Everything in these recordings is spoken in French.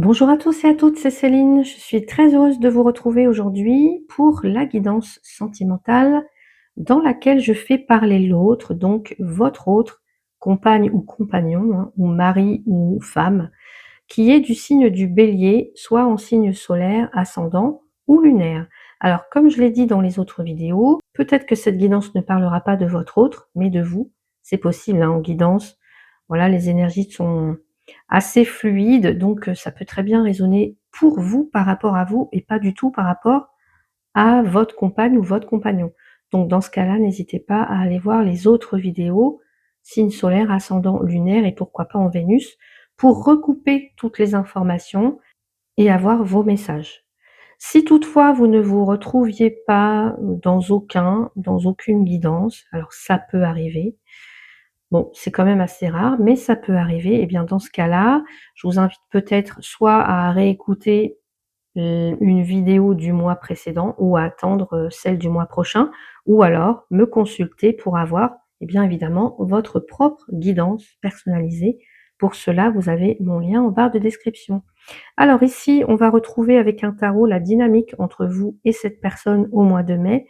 Bonjour à tous et à toutes, c'est Céline. Je suis très heureuse de vous retrouver aujourd'hui pour la guidance sentimentale dans laquelle je fais parler l'autre, donc votre autre, compagne ou compagnon, hein, ou mari ou femme, qui est du signe du Bélier, soit en signe solaire, ascendant ou lunaire. Alors, comme je l'ai dit dans les autres vidéos, peut-être que cette guidance ne parlera pas de votre autre, mais de vous. C'est possible, hein, en guidance. Voilà, les énergies sont assez fluides, donc ça peut très bien résonner pour vous, par rapport à vous, et pas du tout par rapport à votre compagne ou votre compagnon. Donc dans ce cas-là, n'hésitez pas à aller voir les autres vidéos, signe solaire, ascendant, lunaire et pourquoi pas en Vénus, pour recouper toutes les informations et avoir vos messages. Si toutefois vous ne vous retrouviez pas dans aucune guidance, alors ça peut arriver, bon, c'est quand même assez rare, mais ça peut arriver, et bien dans ce cas-là, je vous invite peut-être soit à réécouter une vidéo du mois précédent ou à attendre celle du mois prochain, ou alors me consulter pour avoir, et bien évidemment, votre propre guidance personnalisée. Pour cela, vous avez mon lien en barre de description. Alors ici, on va retrouver avec un tarot la dynamique entre vous et cette personne au mois de mai.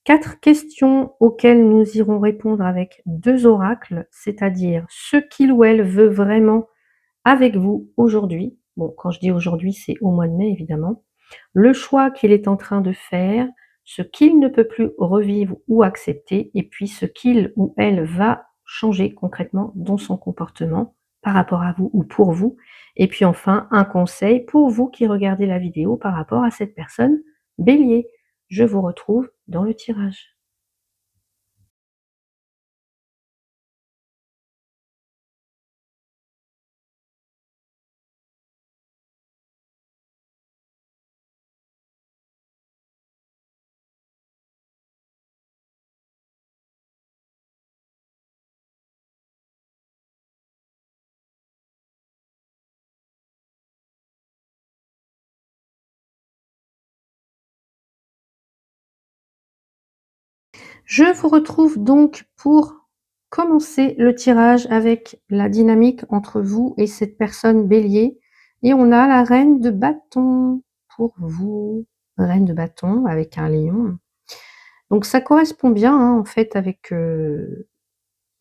4 questions auxquelles nous irons répondre avec 2 oracles, c'est-à-dire ce qu'il ou elle veut vraiment avec vous aujourd'hui. Bon, quand je dis aujourd'hui, c'est au mois de mai évidemment. Le choix qu'il est en train de faire, ce qu'il ne peut plus revivre ou accepter, et puis ce qu'il ou elle va changer concrètement dans son comportement par rapport à vous ou pour vous. Et puis enfin, un conseil pour vous qui regardez la vidéo par rapport à cette personne Bélier. Je vous retrouve dans le tirage. Je vous retrouve donc pour commencer le tirage avec la dynamique entre vous et cette personne Bélier. Et on a la reine de bâton pour vous. Reine de bâton avec un lion. Donc ça correspond bien, hein, en fait, avec le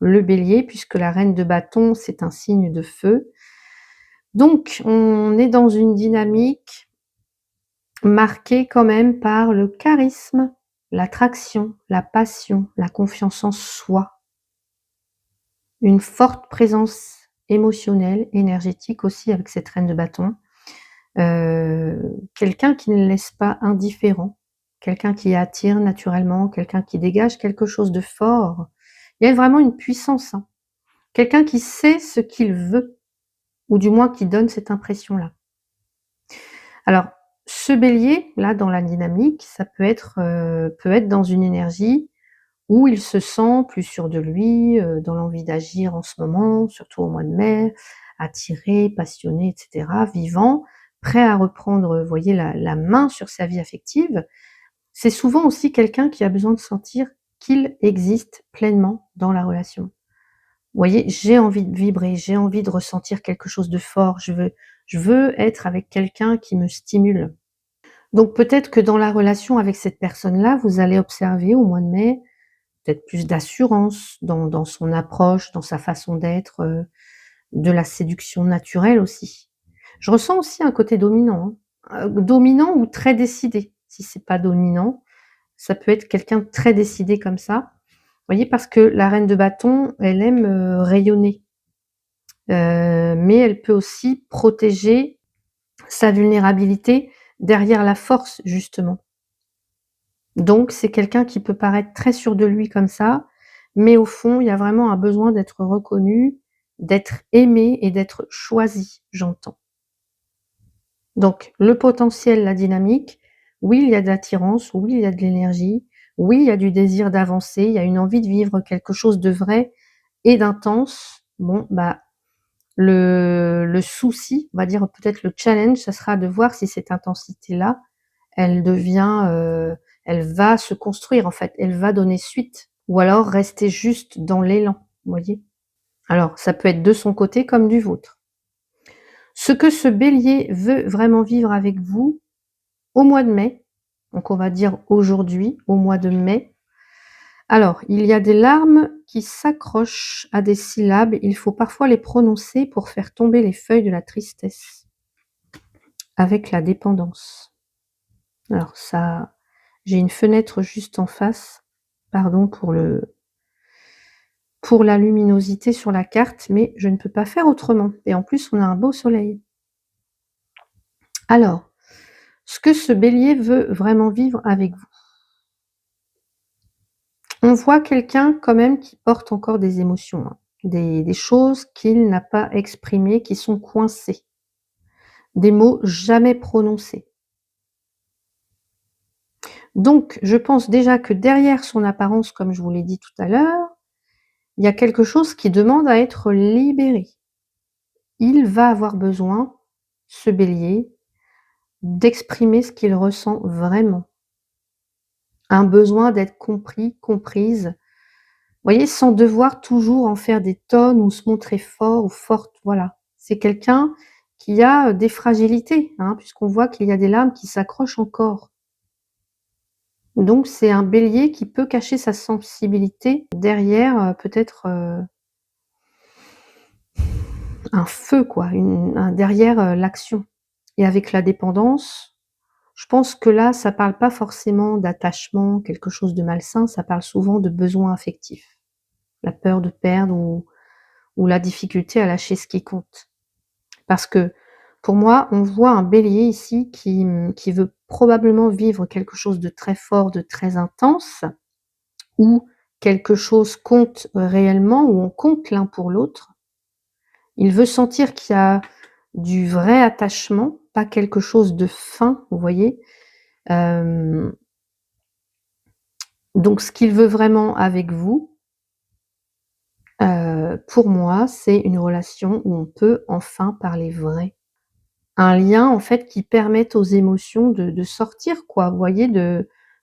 Bélier, puisque la reine de bâton, c'est un signe de feu. Donc on est dans une dynamique marquée quand même par le charisme, l'attraction, la passion, la confiance en soi. Une forte présence émotionnelle, énergétique aussi avec cette reine de bâton. Quelqu'un qui ne laisse pas indifférent, quelqu'un qui attire naturellement, quelqu'un qui dégage quelque chose de fort. Il y a vraiment une puissance, hein. Quelqu'un qui sait ce qu'il veut, ou du moins qui donne cette impression-là. Alors, ce bélier, là, dans la dynamique, ça peut être dans une énergie où il se sent plus sûr de lui, dans l'envie d'agir en ce moment, surtout au mois de mai, attiré, passionné, et cetera, vivant, prêt à reprendre, vous voyez, la main sur sa vie affective. C'est souvent aussi quelqu'un qui a besoin de sentir qu'il existe pleinement dans la relation. Vous voyez, j'ai envie de vibrer, j'ai envie de ressentir quelque chose de fort, je veux être avec quelqu'un qui me stimule. Donc peut-être que dans la relation avec cette personne-là, vous allez observer au mois de mai peut-être plus d'assurance dans son approche, dans sa façon d'être, de la séduction naturelle aussi. Je ressens aussi un côté dominant, hein, dominant ou très décidé. Si c'est pas dominant, ça peut être quelqu'un de très décidé comme ça. Vous voyez? Parce que la reine de bâton, elle aime, rayonner, mais elle peut aussi protéger sa vulnérabilité derrière la force justement. Donc c'est quelqu'un qui peut paraître très sûr de lui comme ça, mais au fond, il y a vraiment un besoin d'être reconnu, d'être aimé et d'être choisi, j'entends. Donc le potentiel, la dynamique, oui, il y a de l'attirance, oui, il y a de l'énergie, oui, il y a du désir d'avancer, il y a une envie de vivre quelque chose de vrai et d'intense. Bon, bah, le souci, on va dire peut-être le challenge, ça sera de voir si cette intensité-là, elle devient, elle va se construire en fait, elle va donner suite ou alors rester juste dans l'élan, vous voyez? Alors ça peut être de son côté comme du vôtre. Ce que ce bélier veut vraiment vivre avec vous au mois de mai, donc on va dire aujourd'hui, au mois de mai. Alors, il y a des larmes qui s'accrochent à des syllabes, il faut parfois les prononcer pour faire tomber les feuilles de la tristesse, avec la dépendance. Alors ça, j'ai une fenêtre juste en face, pardon pour la luminosité sur la carte, mais je ne peux pas faire autrement. Et en plus, on a un beau soleil. Alors, ce que ce bélier veut vraiment vivre avec vous. On voit quelqu'un quand même qui porte encore des émotions, hein, des choses qu'il n'a pas exprimées, qui sont coincées, des mots jamais prononcés. Donc, je pense déjà que derrière son apparence, comme je vous l'ai dit tout à l'heure, il y a quelque chose qui demande à être libéré. Il va avoir besoin, ce bélier, d'exprimer ce qu'il ressent vraiment. Un besoin d'être compris, comprise. Vous voyez, sans devoir toujours en faire des tonnes ou se montrer fort ou forte, voilà. C'est quelqu'un qui a des fragilités, hein, puisqu'on voit qu'il y a des larmes qui s'accrochent encore. Donc c'est un bélier qui peut cacher sa sensibilité derrière peut-être un feu, quoi, derrière l'action. Et avec la dépendance, je pense que là, ça parle pas forcément d'attachement, quelque chose de malsain, ça parle souvent de besoin affectif. La peur de perdre ou la difficulté à lâcher ce qui compte. Parce que, pour moi, on voit un bélier ici qui veut probablement vivre quelque chose de très fort, de très intense, où quelque chose compte réellement, où on compte l'un pour l'autre. Il veut sentir qu'il y a du vrai attachement, pas quelque chose de fin, vous voyez. Donc ce qu'il veut vraiment avec vous, pour moi, c'est une relation où on peut enfin parler vrai. Un lien, en fait, qui permette aux émotions de sortir, quoi, vous voyez,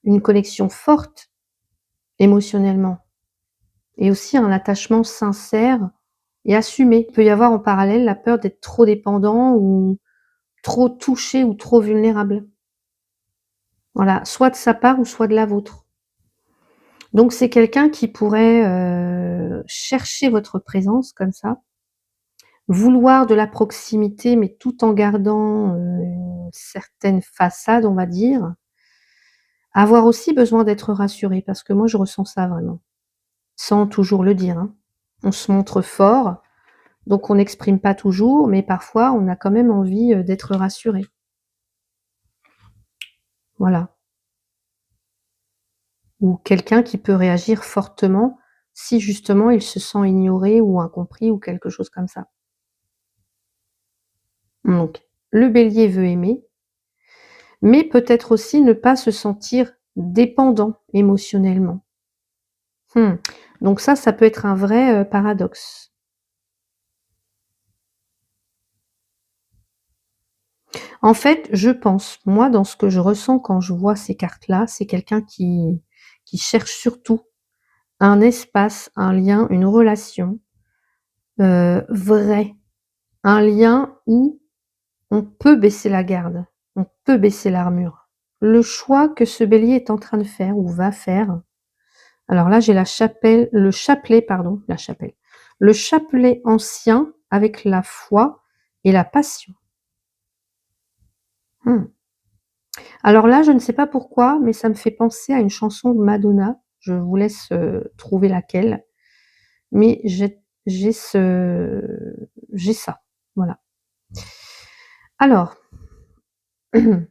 une connexion forte émotionnellement et aussi un attachement sincère et assumé. Il peut y avoir en parallèle la peur d'être trop dépendant ou trop touché ou trop vulnérable. Voilà, soit de sa part ou soit de la vôtre. Donc c'est quelqu'un qui pourrait chercher votre présence comme ça, vouloir de la proximité, mais tout en gardant une certaine façade, on va dire. Avoir aussi besoin d'être rassuré, parce que moi je ressens ça vraiment, sans toujours le dire, hein. On se montre fort, donc on n'exprime pas toujours, mais parfois on a quand même envie d'être rassuré. Voilà. Ou quelqu'un qui peut réagir fortement si justement il se sent ignoré ou incompris ou quelque chose comme ça. Donc, le bélier veut aimer, mais peut-être aussi ne pas se sentir dépendant émotionnellement. Donc ça peut être un vrai paradoxe. En fait, je pense, moi, dans ce que je ressens quand je vois ces cartes-là, c'est quelqu'un qui cherche surtout un espace, un lien, une relation vraie. Un lien où on peut baisser la garde, on peut baisser l'armure. Le choix que ce bélier est en train de faire ou va faire. Alors là, j'ai le chapelet ancien avec la foi et la passion. Alors là, je ne sais pas pourquoi, mais ça me fait penser à une chanson de Madonna. Je vous laisse trouver laquelle. Mais j'ai ça, voilà. Alors, le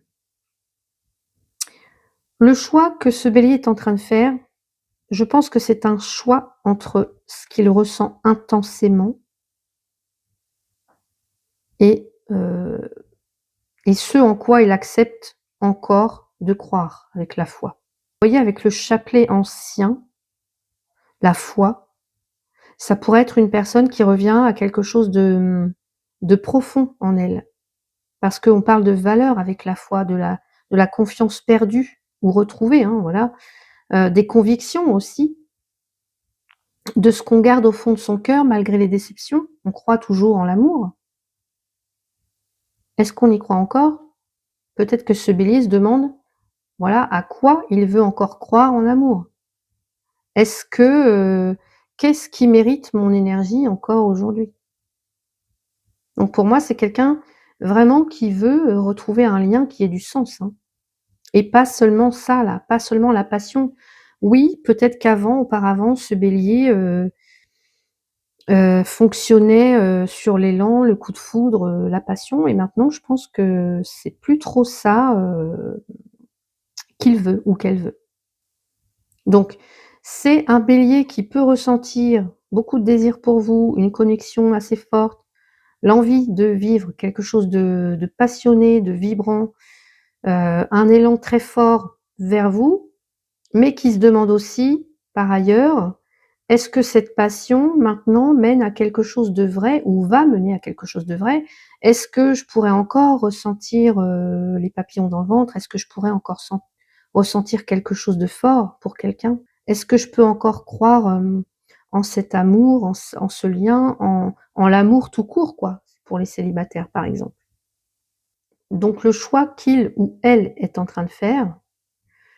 choix que ce bélier est en train de faire, je pense que c'est un choix entre ce qu'il ressent intensément et ce en quoi il accepte encore de croire avec la foi. Vous voyez, avec le chapelet ancien, la foi, ça pourrait être une personne qui revient à quelque chose de profond en elle. Parce qu'on parle de valeur avec la foi, de la confiance perdue ou retrouvée, hein, voilà. Des convictions aussi, de ce qu'on garde au fond de son cœur malgré les déceptions. On croit toujours en l'amour. Est-ce qu'on y croit encore? Peut-être que ce Bélier se demande, voilà, à quoi il veut encore croire en amour. Est-ce que, qu'est-ce qui mérite mon énergie encore aujourd'hui? Donc pour moi, c'est quelqu'un vraiment qui veut, retrouver un lien qui ait du sens, hein, et pas seulement ça là, pas seulement la passion. Oui, peut-être qu'avant, auparavant, ce Bélier, fonctionnait, sur l'élan, le coup de foudre, la passion et maintenant je pense que c'est plus trop ça, qu'il veut ou qu'elle veut. Donc c'est un Bélier qui peut ressentir beaucoup de désir pour vous, une connexion assez forte, l'envie de vivre quelque chose de passionné, de vibrant, un élan très fort vers vous, mais qui se demande aussi, par ailleurs, est-ce que cette passion maintenant mène à quelque chose de vrai ou va mener à quelque chose de vrai? Est-ce que je pourrais encore ressentir, les papillons dans le ventre? Est-ce que je pourrais encore ressentir quelque chose de fort pour quelqu'un? Est-ce que je peux encore croire, en cet amour, en ce lien, en l'amour tout court quoi, pour les célibataires par exemple? Donc le choix qu'il ou elle est en train de faire,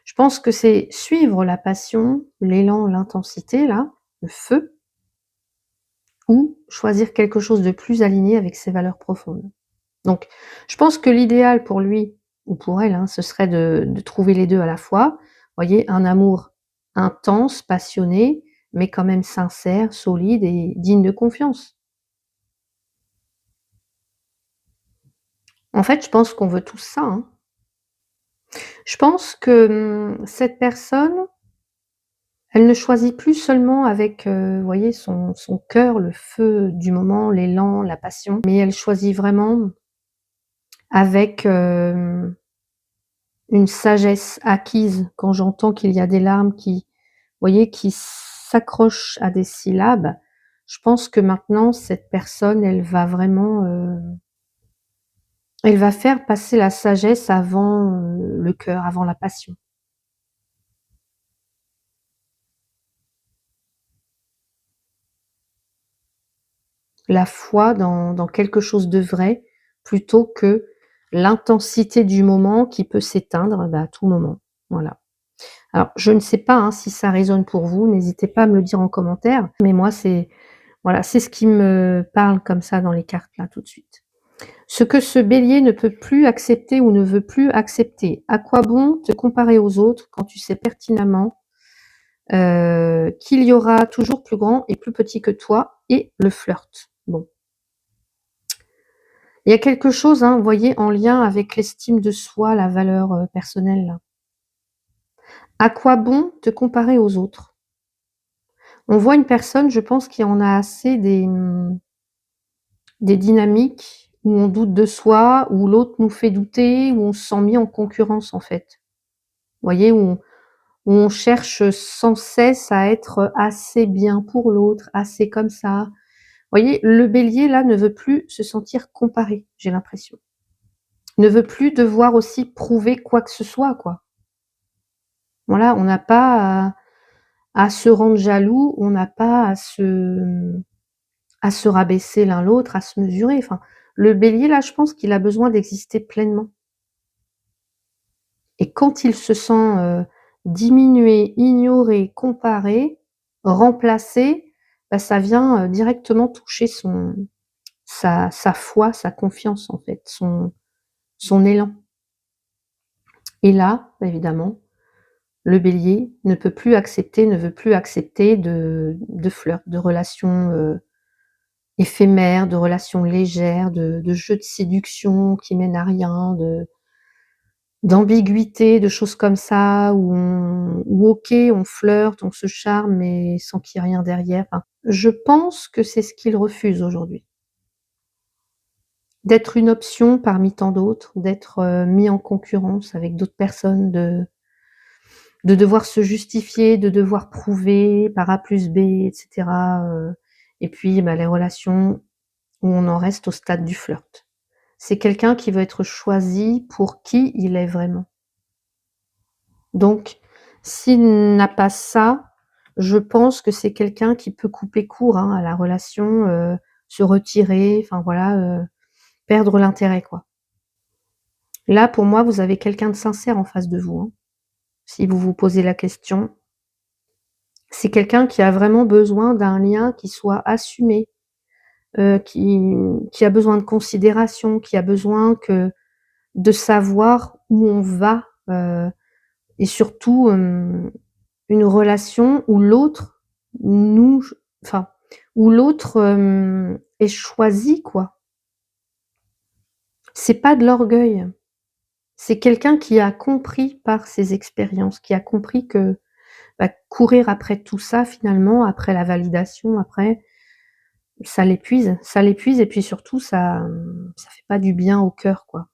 je pense que c'est suivre la passion, l'élan, l'intensité là, le feu, ou choisir quelque chose de plus aligné avec ses valeurs profondes. Donc je pense que l'idéal pour lui ou pour elle, hein, ce serait de trouver les 2 à la fois. Vous voyez? Un amour intense, passionné, mais quand même sincère, solide et digne de confiance. En fait, je pense qu'on veut tous ça, hein. Je pense que, cette personne, elle ne choisit plus seulement avec, vous voyez, son cœur, le feu du moment, l'élan, la passion, mais elle choisit vraiment avec, une sagesse acquise. Quand j'entends qu'il y a des larmes qui, vous voyez, qui s'accrochent à des syllabes, je pense que maintenant cette personne, elle va vraiment, elle va faire passer la sagesse avant, le cœur, avant la passion. La foi dans quelque chose de vrai, plutôt que l'intensité du moment qui peut s'éteindre, bah, à tout moment. Voilà. Alors je ne sais pas, hein, si ça résonne pour vous, n'hésitez pas à me le dire en commentaire, mais moi c'est voilà, c'est ce qui me parle comme ça dans les cartes là, tout de suite. Ce que ce Bélier ne peut plus accepter ou ne veut plus accepter. À quoi bon te comparer aux autres quand tu sais pertinemment, qu'il y aura toujours plus grand et plus petit que toi et le flirt. Bon. Il y a quelque chose, hein, vous voyez, en lien avec l'estime de soi, la valeur, personnelle là. À quoi bon te comparer aux autres? On voit une personne, je pense, qui en a assez des dynamiques où on doute de soi, où l'autre nous fait douter, où on se sent mis en concurrence en fait. Vous voyez? Où on cherche sans cesse à être assez bien pour l'autre, assez comme ça. Vous voyez? Le Bélier là ne veut plus se sentir comparé, j'ai l'impression. Ne veut plus devoir aussi prouver quoi que ce soit, quoi. Voilà, on n'a pas à se rendre jaloux, on n'a pas à se rabaisser l'un l'autre, à se mesurer. Enfin, le Bélier là, je pense qu'il a besoin d'exister pleinement. Et quand il se sent, diminué, ignoré, comparé, remplacé, bah, ça vient, directement toucher sa foi, sa confiance en fait, son élan. Et là, évidemment, le Bélier ne peut plus accepter, ne veut plus accepter de flirt, de relations, éphémères, de relations légères, de jeux de séduction qui mènent à rien, d'ambiguïté, de choses comme ça où OK, on flirte, on se charme, mais sans qu'il y ait rien derrière. Enfin, je pense que c'est ce qu'il refuse aujourd'hui. D'être une option parmi tant d'autres, d'être, mis en concurrence avec d'autres personnes, de devoir se justifier, de devoir prouver par A plus B et cetera, et puis, bah, les relations où on en reste au stade du flirt. C'est quelqu'un qui veut être choisi pour qui il est vraiment. Donc, s'il n'a pas ça, je pense que c'est quelqu'un qui peut couper court, hein, à la relation, se retirer, enfin voilà, perdre l'intérêt, quoi. Là, pour moi, vous avez quelqu'un de sincère en face de vous, hein. Si vous vous posez la question, c'est quelqu'un qui a vraiment besoin d'un lien qui soit assumé, qui a besoin de considération, qui a besoin de savoir où on va, et surtout, une relation où l'autre nous enfin, où l'autre, est choisi, quoi. C'est pas de l'orgueil. C'est quelqu'un qui a compris par ses expériences, qui a compris que, bah, courir après tout ça finalement, après la validation, après, ça l'épuise et puis surtout ça fait pas du bien au cœur, quoi.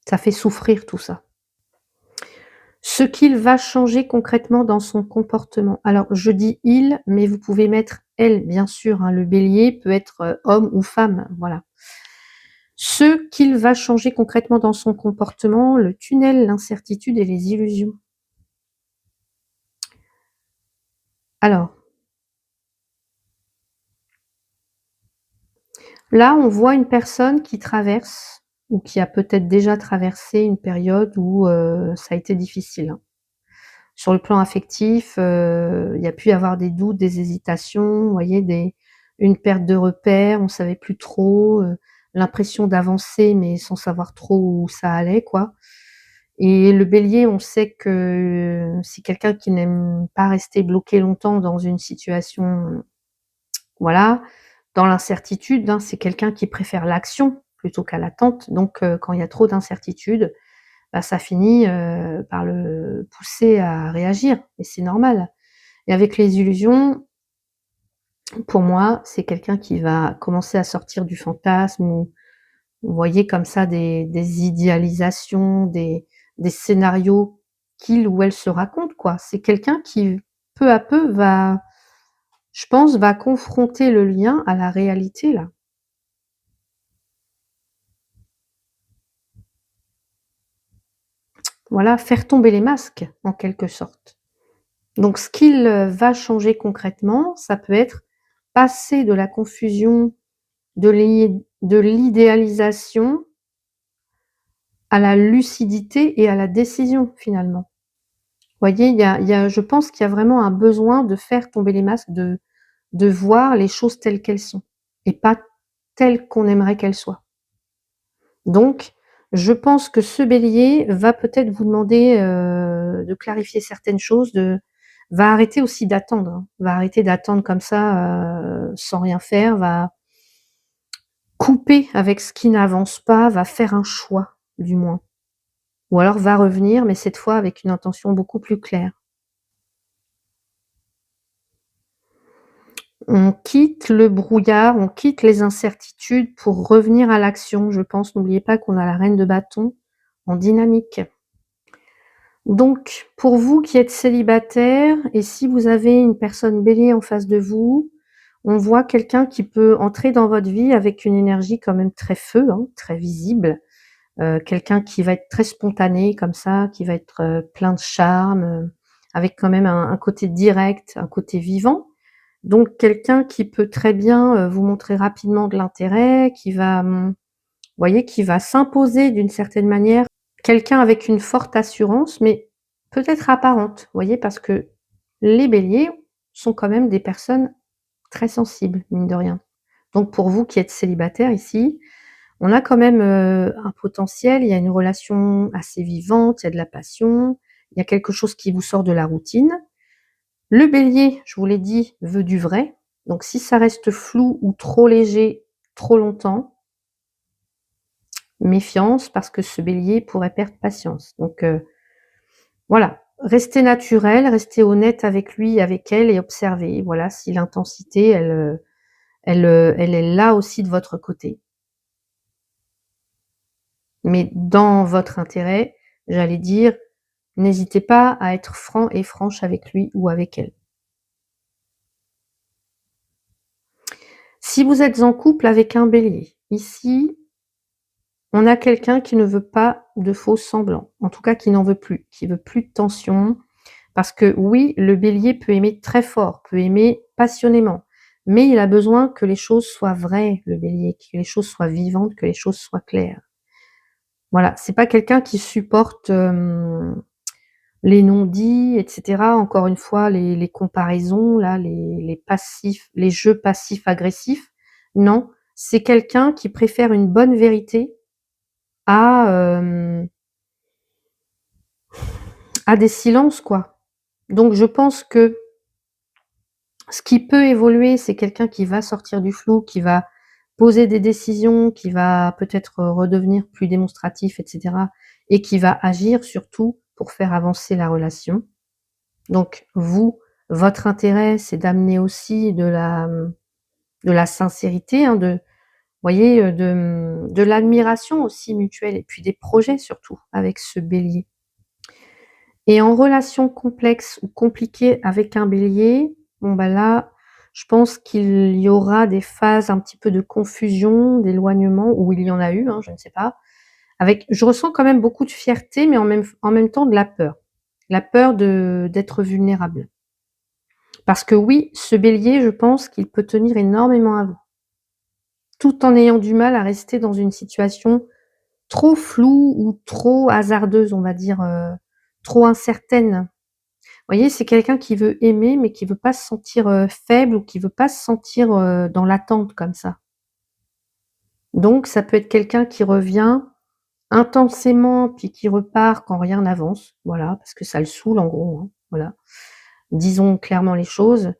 Ça fait souffrir tout ça. Ce qu'il va changer concrètement dans son comportement. Alors je dis «il», mais vous pouvez mettre «elle» bien sûr, hein. Le bélier peut être, homme ou femme, voilà. Ce qu'il va changer concrètement dans son comportement, le tunnel, l'incertitude et les illusions. Alors là, on voit une personne qui traverse ou qui a peut-être déjà traversé une période où, ça a été difficile, hein. Sur le plan affectif, il y a pu y avoir des doutes, des hésitations, vous voyez, une perte de repères, on savait plus trop, l'impression d'avancer mais sans savoir trop où ça allait, quoi. Et le bélier, on sait que c'est quelqu'un qui n'aime pas rester bloqué longtemps dans une situation, voilà, dans l'incertitude, hein. C'est quelqu'un qui préfère l'action plutôt qu'à l'attente. Donc quand il y a trop d'incertitudes, bah, ça finit, par le pousser à réagir et c'est normal. Et avec les illusions, pour moi, c'est quelqu'un qui va commencer à sortir du fantasme ou vous voyez comme ça des idéalisations, des scénarios qu'il ou elle se raconte, quoi. C'est quelqu'un qui, peu à peu, va, je pense, va confronter le lien à la réalité, là. Voilà, faire tomber les masques, en quelque sorte. Donc ce qu'il, va changer concrètement, ça peut être passer de la confusion, de l'idéalisation à la lucidité et à la décision, finalement. Vous voyez, il y a je pense qu'il y a vraiment un besoin de faire tomber les masques, de voir les choses telles qu'elles sont et pas telles qu'on aimerait qu'elles soient. Donc, je pense que ce bélier va peut-être vous demander, de clarifier certaines choses, va arrêter aussi d'attendre, hein, va arrêter d'attendre comme ça, sans rien faire, va couper avec ce qui n'avance pas, va faire un choix, du moins. Ou alors va revenir, mais cette fois avec une intention beaucoup plus claire. On quitte le brouillard, on quitte les incertitudes pour revenir à l'action, je pense. N'oubliez pas qu'on a la reine de bâton en dynamique. Donc, pour vous qui êtes célibataire et si vous avez une personne bélier en face de vous, on voit quelqu'un qui peut entrer dans votre vie avec une énergie quand même très feu, hein, très visible. Quelqu'un qui va être très spontané comme ça, qui va être, plein de charme, avec quand même un côté direct, un côté vivant. Donc quelqu'un qui peut très bien, vous montrer rapidement de l'intérêt, qui va, vous voyez, qui va s'imposer d'une certaine manière. Quelqu'un avec une forte assurance, mais peut-être apparente, vous voyez? Parce que les béliers sont quand même des personnes très sensibles, mine de rien. Donc pour vous qui êtes célibataire ici, on a quand même, un potentiel, il y a une relation assez vivante, il y a de la passion, il y a quelque chose qui vous sort de la routine. Le bélier, je vous l'ai dit, veut du vrai, donc si ça reste flou ou trop léger, trop longtemps, méfiance parce que ce bélier pourrait perdre patience. Donc voilà, restez naturel, restez honnête avec lui, avec elle et observez, voilà, si l'intensité elle est là aussi de votre côté. Mais dans votre intérêt, j'allais dire, n'hésitez pas à être franc et franche avec lui ou avec elle. Si vous êtes en couple avec un bélier, ici, on a quelqu'un qui ne veut pas de faux semblants, en tout cas qui n'en veut plus, qui veut plus de tension. Parce que oui, le bélier peut aimer très fort, peut aimer passionnément, mais il a besoin que les choses soient vraies, le bélier, que les choses soient vivantes, que les choses soient claires. Voilà, c'est pas quelqu'un qui supporte, les non-dits et cetera. Encore une fois, les comparaisons là, les passifs, les jeux passifs agressifs. Non, c'est quelqu'un qui préfère une bonne vérité à, à des silences, quoi. Donc je pense que ce qui peut évoluer, c'est quelqu'un qui va sortir du flou, qui va poser des décisions, qui va peut-être redevenir plus démonstratif et cetera et qui va agir surtout pour faire avancer la relation. Donc vous, votre intérêt, c'est d'amener aussi de la sincérité, hein, de voyez, de l'admiration aussi mutuelle et puis des projets surtout avec ce Bélier. Et en relation complexe ou compliquée avec un Bélier, bon bah là, je pense qu'il y aura des phases un petit peu de confusion, d'éloignement, ou il y en a eu, hein, je ne sais pas. Avec je ressens quand même beaucoup de fierté, mais en même temps de la peur. La peur d'être vulnérable. Parce que oui, ce Bélier, je pense qu'il peut tenir énormément à vous, tout en ayant du mal à rester dans une situation trop floue ou trop hasardeuse, on va dire, trop incertaine. Vous voyez, c'est quelqu'un qui veut aimer, mais qui veut pas se sentir, faible ou qui veut pas se sentir, dans l'attente comme ça. Donc ça peut être quelqu'un qui revient intensément, puis qui repart quand rien n'avance, voilà, parce que ça le saoule en gros, hein, voilà. Disons clairement les choses.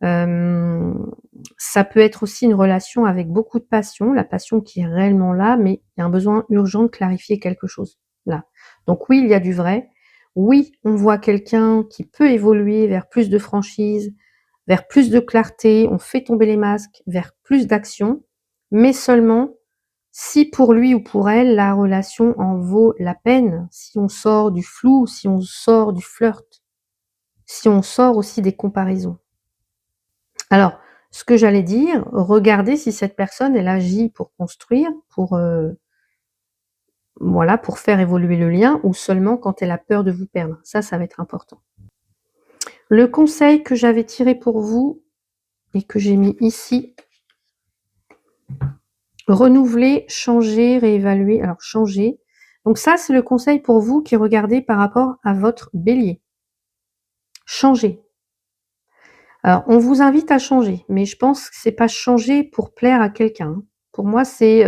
Hem, Ça peut être aussi une relation avec beaucoup de passion, la passion qui est réellement là, mais il y a un besoin urgent de clarifier quelque chose, là. Donc oui, il y a du vrai. Oui, on voit quelqu'un qui peut évoluer vers plus de franchise, vers plus de clarté, on fait tomber les masques, vers plus d'action, mais seulement si pour lui ou pour elle, la relation en vaut la peine, si on sort du flou, si on sort du flirt, si on sort aussi des comparaisons. Alors, ce que j'allais dire, regardez si cette personne, elle agit pour construire, pour, voilà, pour faire évoluer le lien ou seulement quand elle a peur de vous perdre. Ça va être important. Le conseil que j'avais tiré pour vous et que j'ai mis ici, renouveler, changer, réévaluer. Alors changer, donc ça, c'est le conseil pour vous qui regardez par rapport à votre Bélier. Changer. Alors, on vous invite à changer, mais je pense que c'est pas changer pour plaire à quelqu'un, hein. Pour moi, c'est,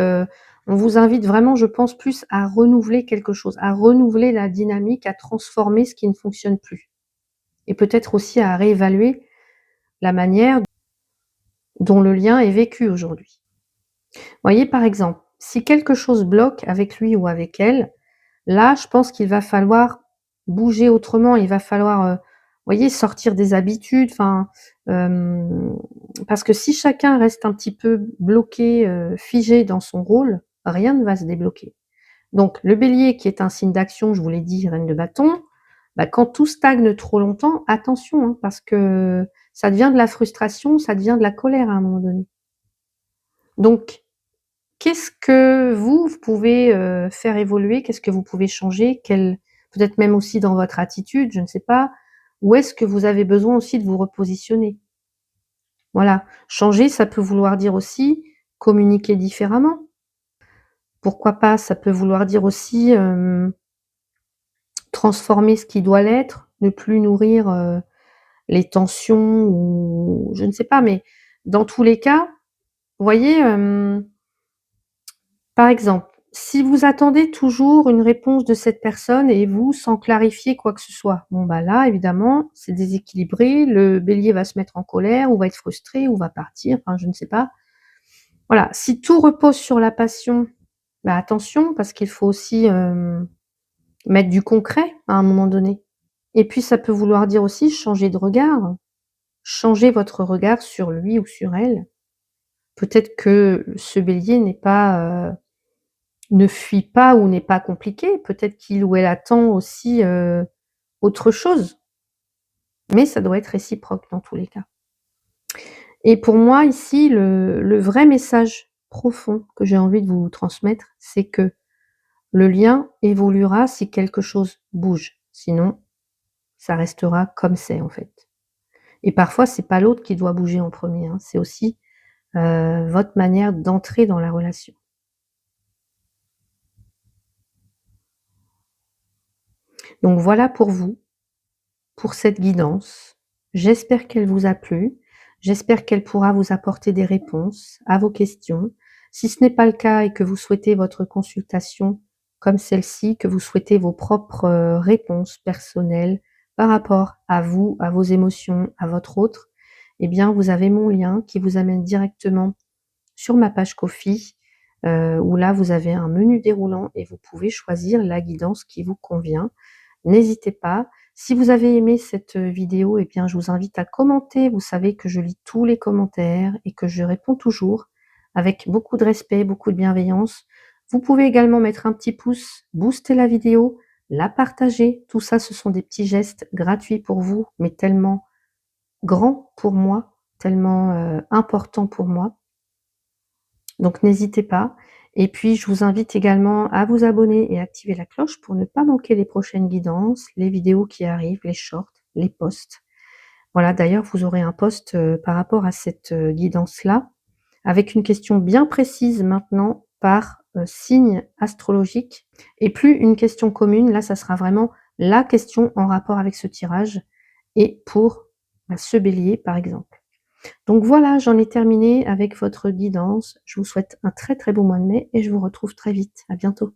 on vous invite vraiment, je pense, plus à renouveler quelque chose, à renouveler la dynamique, à transformer ce qui ne fonctionne plus et peut-être aussi à réévaluer la manière dont le lien est vécu aujourd'hui. Voyez, par exemple, si quelque chose bloque avec lui ou avec elle, là, je pense qu'il va falloir bouger autrement. Il va falloir, voyez, sortir des habitudes, enfin, parce que si chacun reste un petit peu bloqué, figé dans son rôle, rien ne va se débloquer. Donc le Bélier qui est un signe d'action, je vous l'ai dit, reine de bâton, bah, quand tout stagne trop longtemps, attention, hein, parce que ça devient de la frustration, ça devient de la colère à un moment donné. Donc qu'est-ce que vous pouvez, faire évoluer? Qu'est-ce que vous pouvez changer? Peut-être même aussi dans votre attitude, je ne sais pas. Où est-ce que vous avez besoin aussi de vous repositionner? Voilà. Changer, ça peut vouloir dire aussi communiquer différemment. Pourquoi pas? Ça peut vouloir dire aussi, transformer ce qui doit l'être, ne plus nourrir, les tensions ou je ne sais pas, mais dans tous les cas, vous voyez, par exemple, si vous attendez toujours une réponse de cette personne et vous, sans clarifier quoi que ce soit, bon bah là, évidemment, c'est déséquilibré, le Bélier va se mettre en colère ou va être frustré ou va partir, enfin je ne sais pas. Voilà, si tout repose sur la passion, bah attention parce qu'il faut aussi, mettre du concret à un moment donné. Et puis ça peut vouloir dire aussi changer de regard, changer votre regard sur lui ou sur elle. Peut-être que ce Bélier n'est pas, ne fuit pas ou n'est pas compliqué, peut-être qu'il ou elle attend aussi, autre chose, mais ça doit être réciproque dans tous les cas. Et pour moi ici, le vrai message profond que j'ai envie de vous transmettre, c'est que le lien évoluera si quelque chose bouge, sinon ça restera comme c'est en fait. Et parfois c'est pas l'autre qui doit bouger en premier, hein, c'est aussi, votre manière d'entrer dans la relation. Donc voilà pour vous, pour cette guidance. J'espère qu'elle vous a plu. J'espère qu'elle pourra vous apporter des réponses à vos questions. Si ce n'est pas le cas et que vous souhaitez votre consultation comme celle-ci, que vous souhaitez vos propres réponses personnelles par rapport à vous, à vos émotions, à votre autre, eh bien vous avez mon lien qui vous amène directement sur ma page Ko-fi, où là vous avez un menu déroulant et vous pouvez choisir la guidance qui vous convient. N'hésitez pas. Si vous avez aimé cette vidéo, eh bien je vous invite à commenter. Vous savez que je lis tous les commentaires et que je réponds toujours avec beaucoup de respect, beaucoup de bienveillance. Vous pouvez également mettre un petit pouce, booster la vidéo, la partager. Tout ça, ce sont des petits gestes gratuits pour vous, mais tellement grands pour moi, tellement importants pour moi. Donc n'hésitez pas. Et puis je vous invite également à vous abonner et activer la cloche pour ne pas manquer les prochaines guidances, les vidéos qui arrivent, les shorts, les posts. Voilà, d'ailleurs vous aurez un post par rapport à cette guidance-là, avec une question bien précise maintenant par signe astrologique, et plus une question commune. Là ça sera vraiment la question en rapport avec ce tirage, et pour ce bélier par exemple. Donc voilà, j'en ai terminé avec votre guidance. Je vous souhaite un très très beau mois de mai et je vous retrouve très vite. À bientôt.